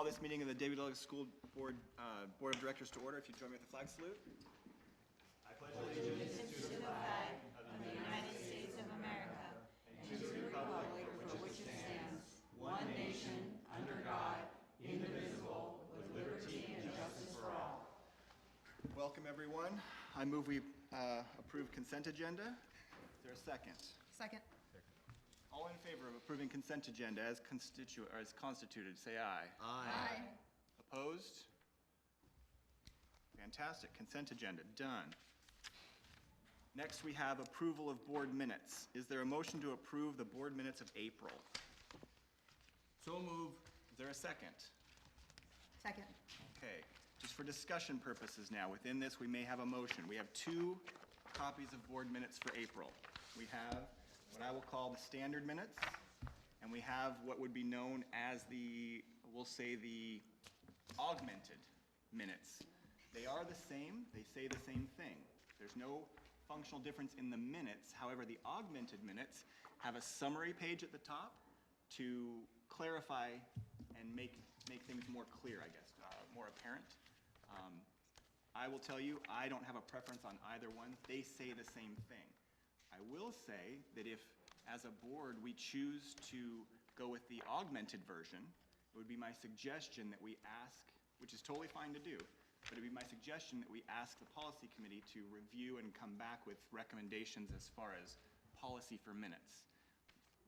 call this meeting of the David Douglas School Board, Board of Directors to order. If you join me with the flag salute. I pledge allegiance to the flag of the United States of America and to the republic for which it stands, one nation, under God, indivisible, with liberty and justice for all. Welcome, everyone. I move we approve consent agenda. Is there a second? Second. All in favor of approving consent agenda as constituted, say aye. Aye. Opposed? Fantastic. Consent agenda, done. Next, we have approval of board minutes. Is there a motion to approve the board minutes of April? So move. Is there a second? Second. Okay, just for discussion purposes now, within this, we may have a motion. We have 2 copies of board minutes for April. We have what I will call the standard minutes, and we have what would be known as we'll say the augmented minutes. They are the same, they say the same thing. There's no functional difference in the minutes. However, the augmented minutes have a summary page at the top to clarify and make things more clear, I guess, more apparent. I will tell you, I don't have a preference on either one. They say the same thing. I will say that if, as a board, we choose to go with the augmented version, it would be my suggestion that we ask, which is totally fine to do, but it would be my suggestion that we ask the policy committee to review and come back with recommendations as far as policy for minutes.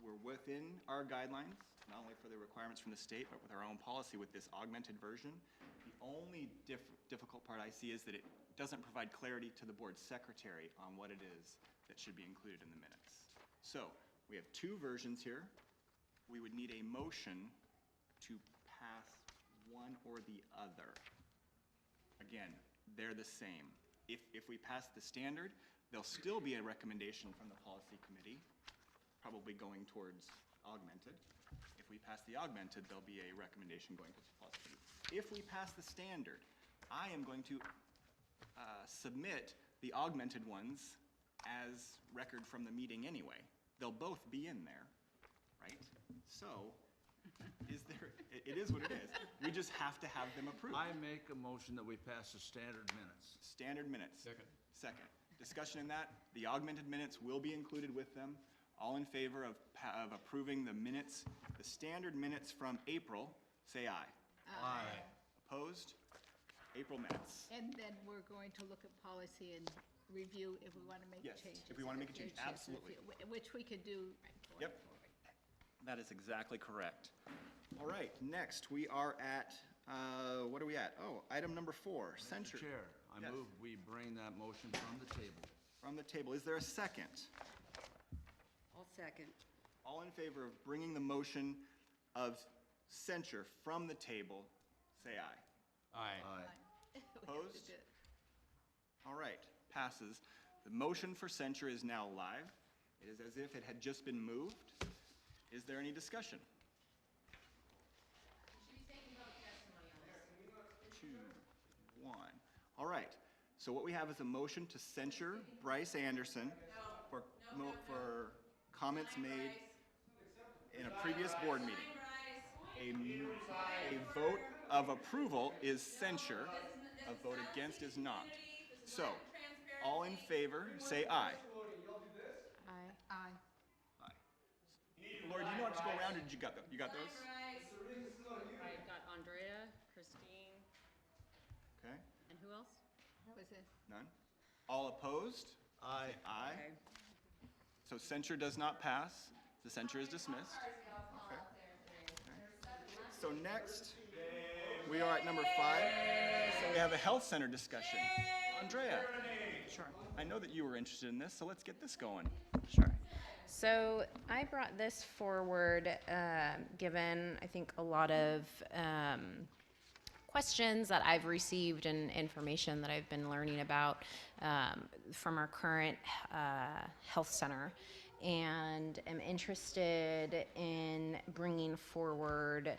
We're within our guidelines, not only for the requirements from the state, but with our own policy with this augmented version. The only difficult part I see is that it doesn't provide clarity to the board secretary on what it is that should be included in the minutes. So we have 2 versions here. We would need a motion to pass one or the other. Again, they're the same. If we pass the standard, there'll still be a recommendation from the policy committee, probably going towards augmented. If we pass the augmented, there'll be a recommendation going to the policy committee. If we pass the standard, I am going to submit the augmented ones as record from the meeting anyway. They'll both be in there, right? So, it is what it is. We just have to have them approved. I make a motion that we pass the standard minutes. Standard minutes. Second. Discussion in that. The augmented minutes will be included with them. All in favor of approving the minutes, the standard minutes from April, say aye. Aye. Opposed? April minutes. And then we're going to look at policy and review if we want to make Yes, changes. if we want to make a change, absolutely. Which we could do. Yep. That is exactly correct. All right, next we are at, what are we at? Oh, item number 4, censure. Mr. Chair, I Yes. move we bring that motion from the table. From the table. Is there a second? I'll second. All in favor of bringing the motion of censure from the table, say aye. Aye. Opposed? All right, passes. The motion for censure is now live. It is as if it had just been moved. Is there any discussion? 2, 1. All right, so what we have is a motion to censure Bryce Anderson for comments made in a previous board meeting. A vote of approval is censure, a vote against is not. So, all in favor, say aye. Aye. Aye. Lori, do you know what to go around, or did you got those? I got Andrea, Christine, Okay, and who else? That was it. none? All opposed? Aye. Aye. So censure does not pass. The censure is dismissed. Okay. So next, we are at number 5. So we have a health center discussion. Andrea. Sure. I know that you were interested in this, so let's get this going. Sure. So I brought this forward, given, I think, a lot of questions that I've received and information that I've been learning about from our current health center, and am interested in bringing forward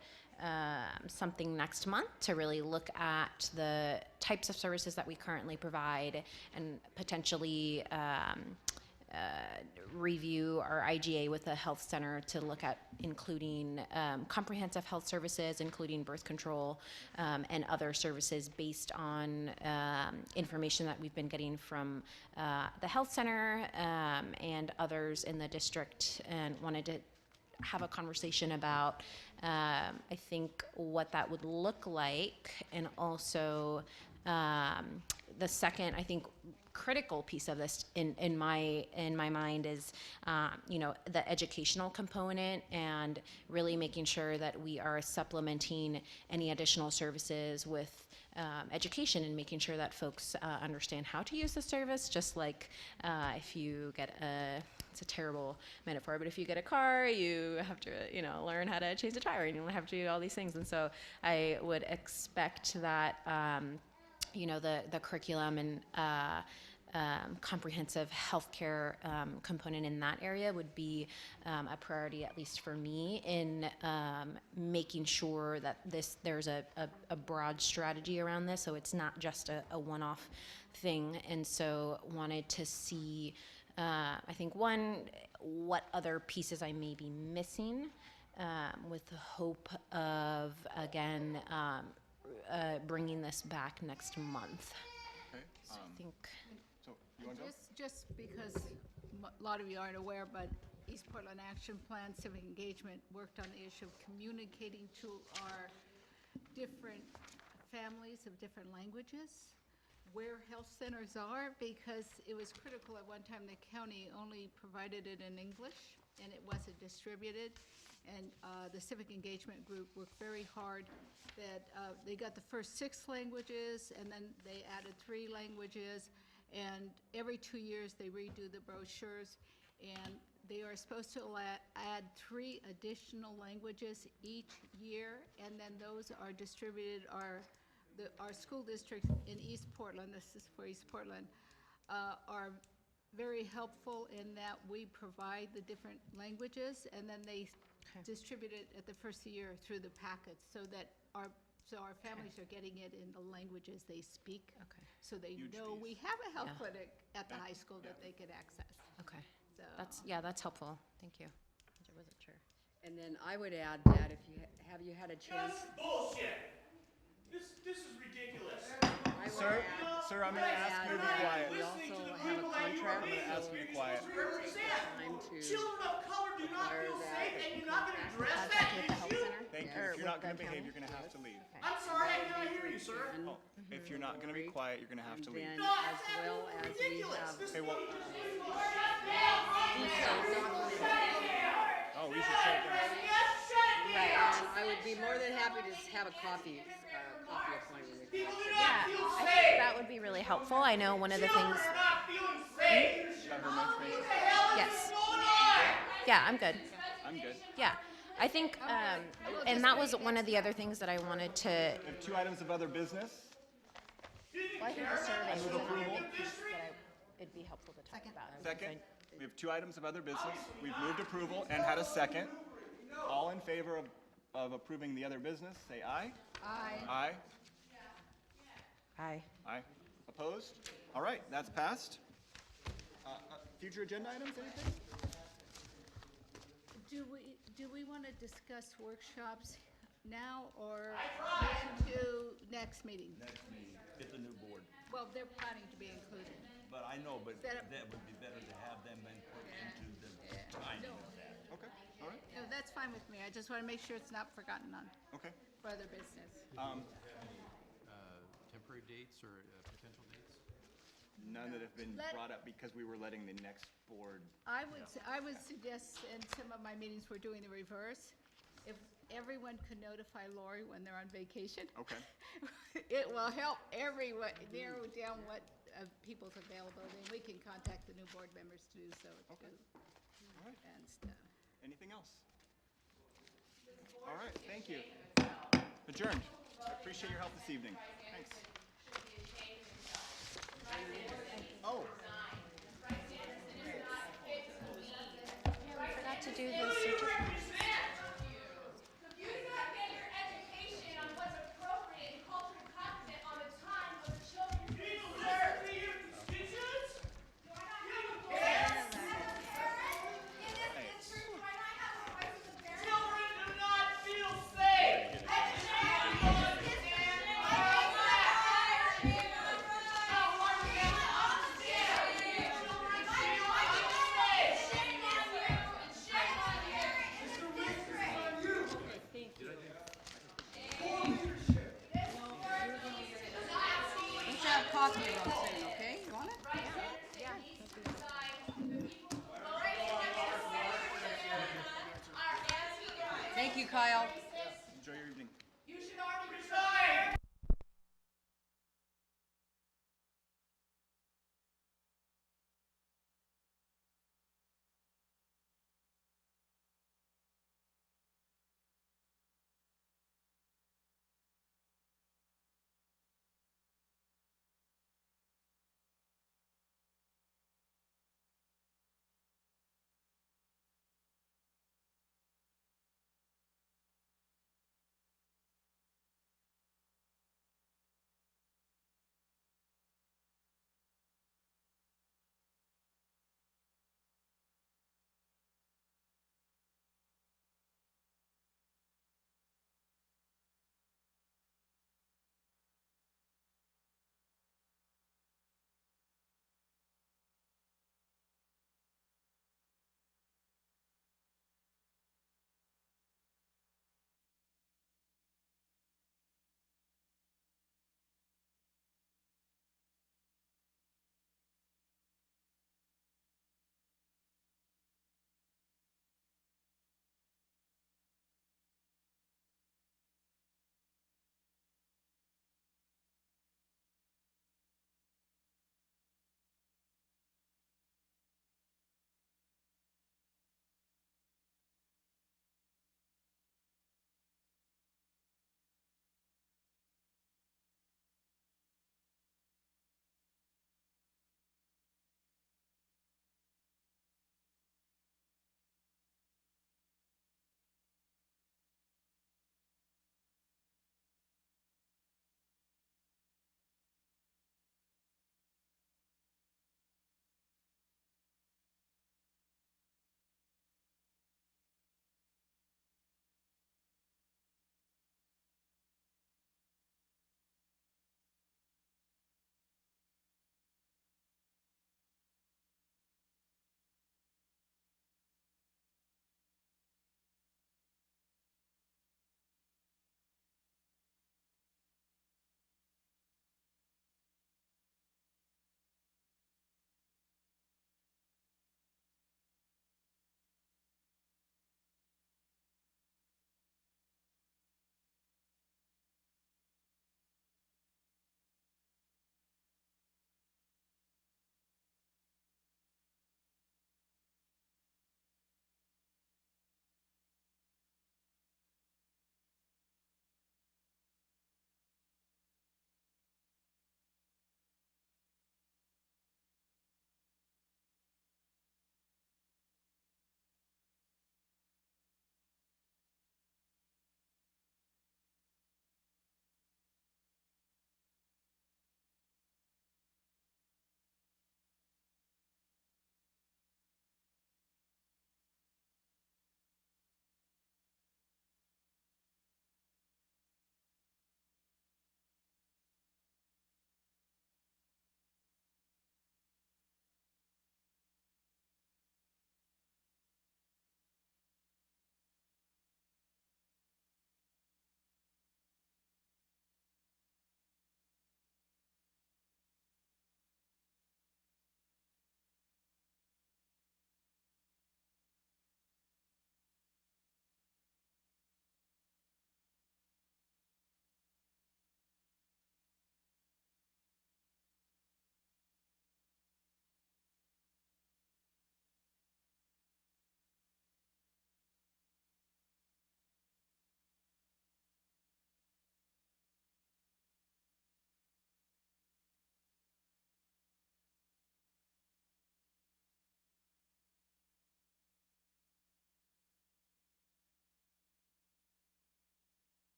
something next month to really look at the types of services that we currently provide and potentially review our IGA with the health center to look at including comprehensive health services, including birth control and other services based on information that we've been getting from the health center and others in the district, and wanted to have a conversation about, I think, what that would look like, and also the second, I think, critical piece of this in my mind is, the educational component, and really making sure that we are supplementing any additional services with education, and making sure that folks understand how to use the service. Just like if you get it's a terrible metaphor, but if you get a car, you have to, learn how to change the tire, and you have to do all these things. And so I would expect that, the curriculum and comprehensive healthcare component in that area would be a priority, at least for me, in making sure that there's a broad strategy around this, so it's not just a one-off thing. And so wanted to see, I think, one, what other pieces I may be missing, with the hope of, again, bringing this back next month. Okay, So I think. so you want to go? Just because a lot of you aren't aware, but East Portland Action Plan Civic Engagement worked on the issue of communicating to our different families of different languages where health centers are, because it was critical at one time. The county only provided it in English, and it wasn't distributed. And the Civic Engagement Group worked very hard that they got the first 6 languages, and then they added 3 languages, and every 2 years they redo the brochures, and they are supposed to add 3 additional languages each year, and then those are distributed. Our school districts in East Portland, this is for East Portland, are very helpful in that we provide the different languages, and then they distribute it at the first year through the packets, so that our families are getting it in the languages they speak. Okay. So they Huge know piece. we have a health Yeah. clinic at the high school that they could access. Okay. So That's helpful. Thank you. I wasn't sure. And then I would add that if you, have you had a chance? That's bullshit. This is ridiculous. I would Sir, add sir, I'm going to ask you to be quiet. We also have a contract, Ask you to be quiet. Represent. time to Children of color do not require feel that safe, and you're not going to address Contact that with the health issue? center? Thank you. Or If you're not with going to the behave, county? you're going to have to leave. I'm sorry, I cannot hear you, sir. Oh, if you're not going to be quiet, you're going to have to leave. then No, as that's well as we ridiculous. have This Okay, well, detailed documents. oh, we should shut it down. Right, and I would be more than happy to have a copy of my report. Yeah, I think that would be really helpful. I know one of the things. Children are not feeling safe. Got her information? Yes. Going on? Yeah, I'm good. I'm good. Yeah, I think, and that was one of the other things that I wanted to. We have 2 items of other business. Well, I think the survey Move approval. it'd be helpful to talk about. Second, we have 2 items of other business. We've moved approval and had a second. All in favor of approving the other business, say aye. Aye. Aye. Aye. Aye. Opposed? All right, that's passed. Future agenda items, anything? Do we want to discuss workshops now or into next meeting? Next meeting, get the new board. Well, they're planning to be included. But I know, but Set up- that would be better to have them input into the timing of that. Okay, all right, No, that's fine with me. I just want to make sure it's not forgotten on okay. for other business. Temporary dates or potential dates? None that have been Let- brought up because we were letting the next board. I would suggest in some of my meetings, we're doing the reverse. If everyone could notify Lori when they're on vacation, Okay, it will help everyone narrow down what people's availability, and we can contact the new board members to do so too. all right. And stuff. Anything else? All right, thank you. Adjourned. Appreciate your help this evening. Thanks. Oh. Forgot to do the certificate. You do not get your education on what's appropriate and culturally competent on the time of the children. You need to listen to your constituents? Do I not have a voice? Thank you, Kyle.